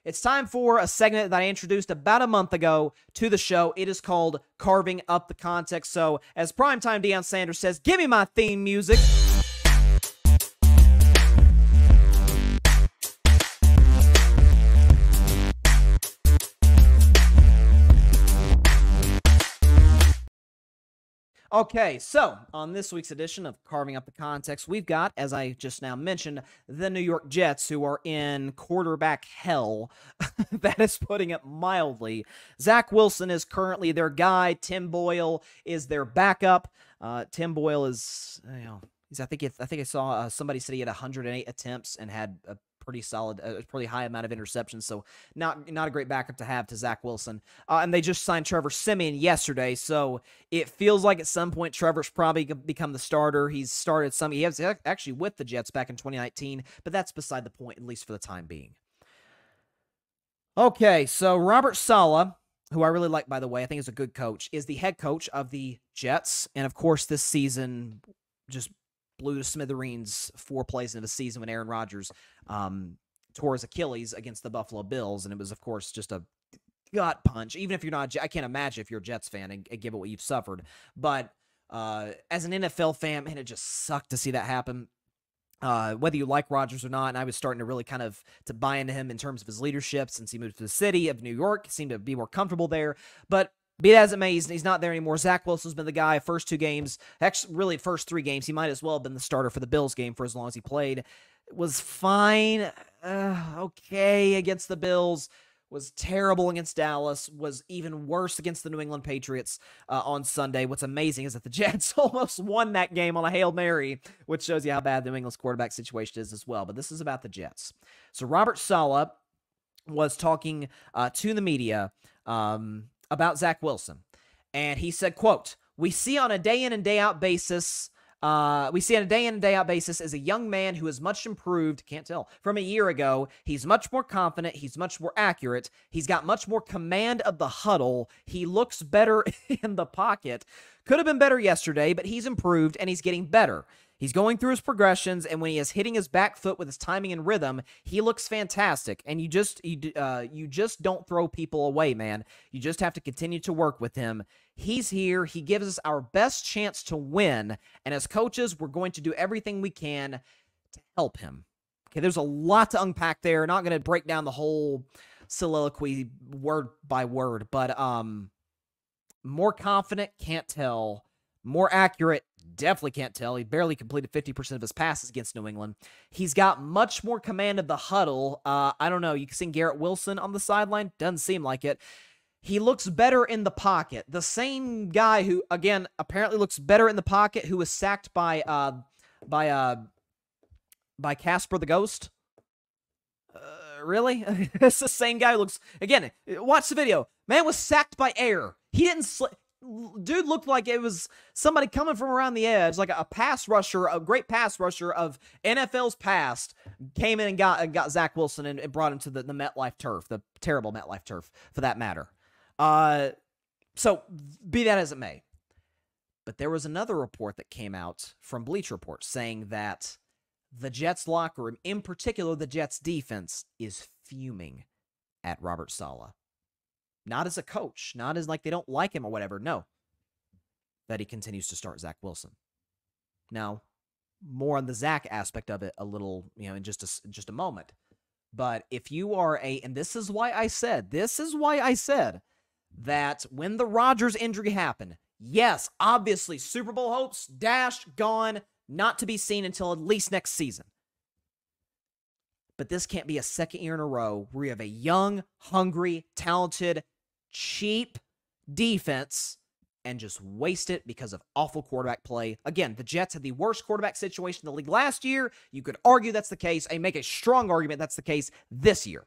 It's time for a segment that I introduced about a month ago to the show. It is called Carving Up the Context. So, as primetime Deion Sanders says, give me my theme music. Okay, so on this week's edition of Carving Up the Context, we've got, as I just now mentioned, the New York Jets, who are in quarterback hell. That is putting it mildly. Zach Wilson is currently their guy. Tim Boyle is their backup. Tim Boyle is, I think I saw somebody said he had 108 attempts and had a pretty solid, pretty high amount of interceptions, so not a great backup to have to Zach Wilson. And they just signed Trevor Siemian yesterday, so it feels like at some point Trevor's probably become the starter. He's started some, he was actually with the Jets back in 2019, but that's beside the point, at least for the time being. Okay, so Robert Saleh, who I really like, by the way, I think is a good coach, is the head coach of the Jets, and of course this season just blew to smithereens 4 plays into the season when Aaron Rodgers tore his Achilles against the Buffalo Bills, and it was, of course, just a gut punch. Even if you're not, I can't imagine if you're a Jets fan and give it what you've suffered. But as an NFL fan, man, it just sucked to see that happen. Whether you like Rodgers or not, and I was starting to really kind of to buy into him in terms of his leadership since he moved to the city of New York, seemed to be more comfortable there. But be that as it may, he's not there anymore. Zach Wilson's been the guy first 2 games, actually really first 3 games. He might as well have been the starter for the Bills game for as long as he played. Was fine, okay against the Bills, was terrible against Dallas, was even worse against the New England Patriots on Sunday. What's amazing is that the Jets almost won that game on a Hail Mary, which shows you how bad the New England's quarterback situation is as well. But this is about the Jets. So Robert Saleh was talking to the media about Zach Wilson, and he said, quote, we see on a day in and day out basis as a young man who is much improved, can't tell, from a year ago. He's much more confident. He's much more accurate. He's got much more command of the huddle. He looks better in the pocket. Could have been better yesterday, but he's improved and he's getting better. He's going through his progressions, and when he is hitting his back foot with his timing and rhythm, he looks fantastic. And you just don't throw people away, man. You just have to continue to work with him. He's here. He gives us our best chance to win. And as coaches, we're going to do everything we can to help him. Okay, there's a lot to unpack there. Not going to break down the whole soliloquy word by word, but more confident, can't tell. More accurate, definitely can't tell. He barely completed 50% of his passes against New England. He's got much more command of the huddle. I don't know. You can see Garrett Wilson on the sideline. Doesn't seem like it. He looks better in the pocket. The same guy who, again, apparently looks better in the pocket, who was sacked by Casper the Ghost. Really? It's the same guy who looks, again, watch the video. Man was sacked by air. He didn't dude looked like it was somebody coming from around the edge, like a pass rusher, a great pass rusher of NFL's past, came in and got Zach Wilson and brought him to the MetLife turf, the terrible MetLife turf, for that matter. So, be that as it may. But there was another report that came out from Bleacher Report saying that the Jets locker room, in particular the Jets defense, is fuming at Robert Saleh. Not as a coach, not as like they don't like him or whatever. No, that he continues to start Zach Wilson. Now, more on the Zach aspect of it a little, in just a moment. But if you are and this is why I said that when the Rodgers injury happened, yes, obviously Super Bowl hopes dashed, gone, not to be seen until at least next season. But this can't be a second year in a row where you have a young, hungry, talented, cheap defense and just waste it because of awful quarterback play. Again, the Jets had the worst quarterback situation in the league last year. You could argue that's the case and make a strong argument that's the case this year.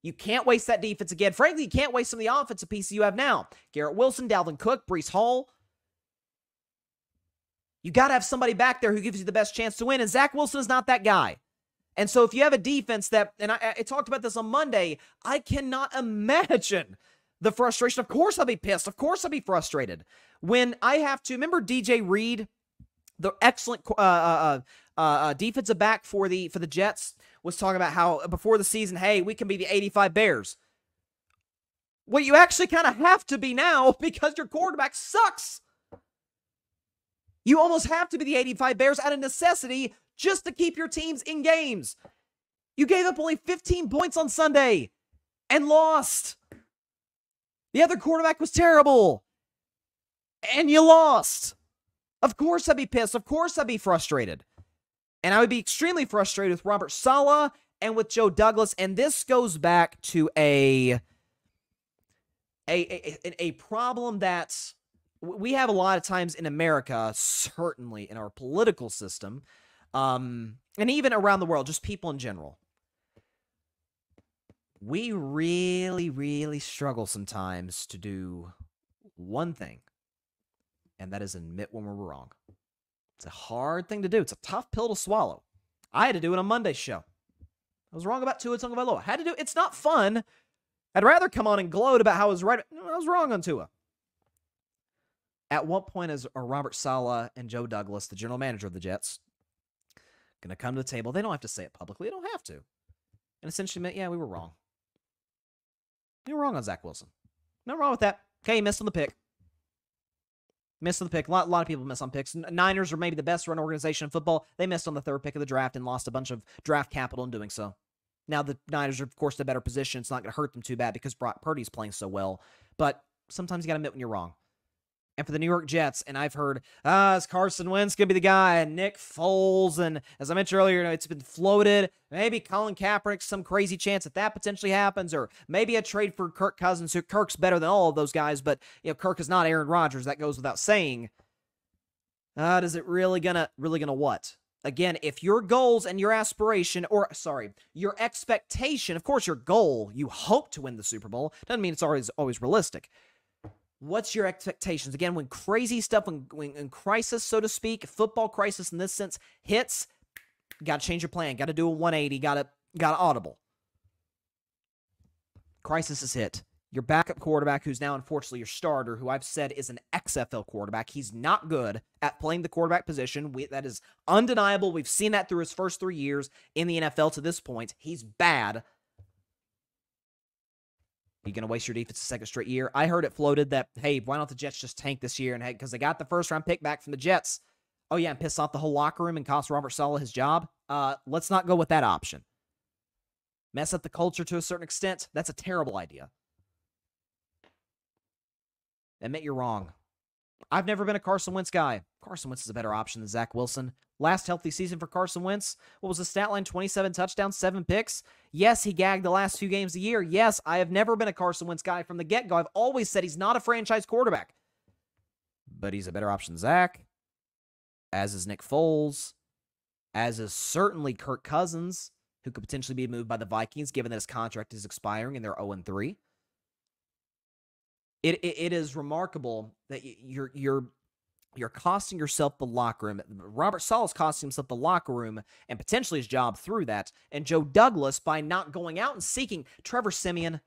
You can't waste that defense again. Frankly, you can't waste some of the offensive pieces you have now. Garrett Wilson, Dalvin Cook, Breece Hall. You got to have somebody back there who gives you the best chance to win, and Zach Wilson is not that guy. And so if you have a defense that, and I talked about this on Monday, I cannot imagine the frustration. Of course I'll be pissed. Of course I'll be frustrated. When I have to, remember DJ Reed, the excellent defensive back for the Jets, was talking about how before the season, hey, we can be the 85 Bears. Well, you actually kind of have to be now because your quarterback sucks. You almost have to be the 85 Bears out of necessity just to keep your teams in games. You gave up only 15 points on Sunday and lost. The other quarterback was terrible. And you lost. Of course I'd be pissed. Of course I'd be frustrated. And I would be extremely frustrated with Robert Saleh and with Joe Douglas. And this goes back to a problem that we have a lot of times in America, certainly in our political system, and even around the world, just people in general. We really, really struggle sometimes to do one thing, and that is admit when we're wrong. It's a hard thing to do. It's a tough pill to swallow. I had to do it on Monday's show. I was wrong about Tua Tagovailoa. I had to do it. It's not fun. I'd rather come on and gloat about how I was right. No, I was wrong on Tua. At what point is Robert Saleh and Joe Douglas, the general manager of the Jets, going to come to the table? They don't have to say it publicly. They don't have to. And essentially admit, yeah, we were wrong. You were wrong on Zach Wilson. Nothing wrong with that. Okay, he missed on the pick. Missed on the pick. A lot of people miss on picks. Niners are maybe the best run organization in football. They missed on the third pick of the draft and lost a bunch of draft capital in doing so. Now, the Niners are, of course, in a better position. It's not going to hurt them too bad because Brock Purdy's playing so well. But sometimes you got to admit when you're wrong. And for the New York Jets, and I've heard, is Carson Wentz going to be the guy? And Nick Foles, and as I mentioned earlier, it's been floated. Maybe Colin Kaepernick, some crazy chance that potentially happens, or maybe a trade for Kirk Cousins, who Kirk's better than all of those guys, but Kirk is not Aaron Rodgers. That goes without saying. Is it really gonna what? Again, if your goals and your aspiration, your expectation, of course, your goal, you hope to win the Super Bowl, doesn't mean it's always realistic. What's your expectations? Again, when crazy stuff, when crisis, so to speak, football crisis in this sense hits, got to change your plan. Got to do a 180. Got to audible. Crisis is hit. Your backup quarterback, who's now unfortunately your starter, who I've said is an XFL quarterback. He's not good at playing the quarterback position. That is undeniable. We've seen that through his first 3 years in the NFL to this point. He's bad. You going to waste your defense a second straight year? I heard it floated that, hey, why don't the Jets just tank this year? And hey, because they got the first-round pick back from the Jets. Oh, yeah, and piss off the whole locker room and cost Robert Saleh his job? Let's not go with that option. Mess up the culture to a certain extent? That's a terrible idea. Admit you're wrong. I've never been a Carson Wentz guy. Carson Wentz is a better option than Zach Wilson. Last healthy season for Carson Wentz, what was the stat line? 27 touchdowns, 7 picks. Yes, he gagged the last few games of the year. Yes, I have never been a Carson Wentz guy from the get-go. I've always said he's not a franchise quarterback. But he's a better option than Zach, as is Nick Foles, as is certainly Kirk Cousins, who could potentially be moved by the Vikings, given that his contract is expiring and they're 0-3. It is remarkable that you're costing yourself the locker room. Robert Saleh is costing himself the locker room and potentially his job through that. And Joe Douglas, by not going out and seeking Trevor Siemian,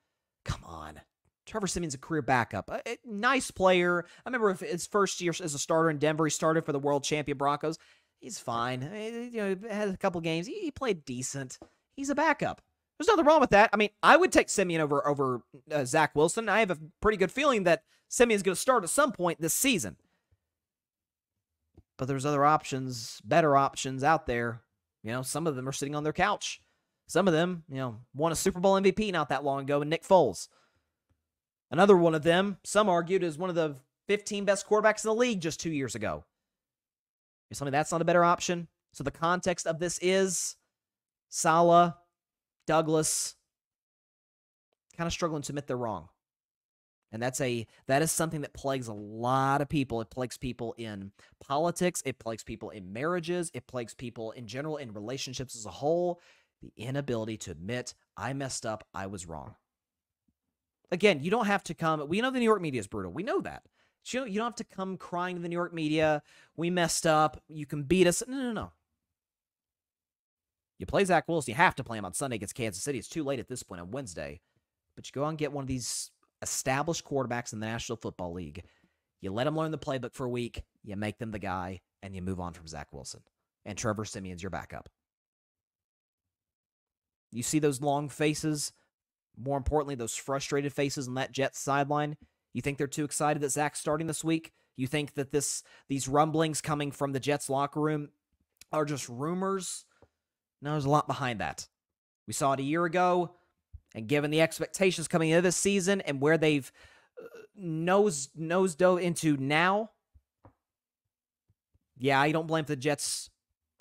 come on. Trevor Siemian's a career backup. A nice player. I remember his first year as a starter in Denver, he started for the world champion Broncos. He's fine. Had a couple games. He played decent. He's a backup. There's nothing wrong with that. I mean, I would take Siemian over Zach Wilson. I have a pretty good feeling that Siemian's going to start at some point this season. But there's other options, better options out there. Some of them are sitting on their couch. Some of them, won a Super Bowl MVP not that long ago in Nick Foles. Another one of them, some argued, is one of the 15 best quarterbacks in the league just 2 years ago. You're telling me that's not a better option? So the context of this is Saleh, Douglas, kind of struggling to admit they're wrong. And that is something that plagues a lot of people. It plagues people in politics. It plagues people in marriages. It plagues people in general in relationships as a whole. The inability to admit, I messed up, I was wrong. Again, you don't have to come. We know the New York media is brutal. We know that. You don't have to come crying to the New York media. We messed up. You can beat us. No. You play Zach Wilson. You have to play him on Sunday against Kansas City. It's too late at this point on Wednesday. But you go out and get one of these established quarterbacks in the National Football League. You let them learn the playbook for a week. You make them the guy, and you move on from Zach Wilson. and Trevor Siemian's your backup. You see those long faces, more importantly, those frustrated faces on that Jets sideline. You think they're too excited that Zach's starting this week? You think that these rumblings coming from the Jets locker room are just rumors? No, there's a lot behind that. We saw it a year ago, and given the expectations coming into this season and where they've nose-dove into now, yeah, I don't blame the Jets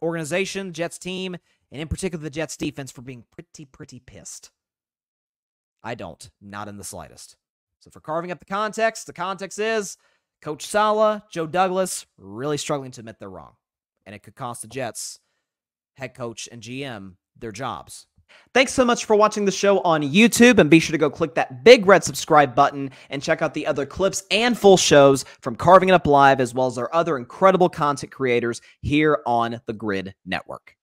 organization, Jets team, and in particular the Jets defense for being pretty pissed. I don't. Not in the slightest. So for carving up the context is Coach Saleh, Joe Douglas, really struggling to admit they're wrong. And it could cost the Jets head coach and GM their jobs. Thanks so much for watching the show on YouTube, and be sure to go click that big red subscribe button and check out the other clips and full shows from Carving It Up Live, as well as our other incredible content creators here on the Grid Network.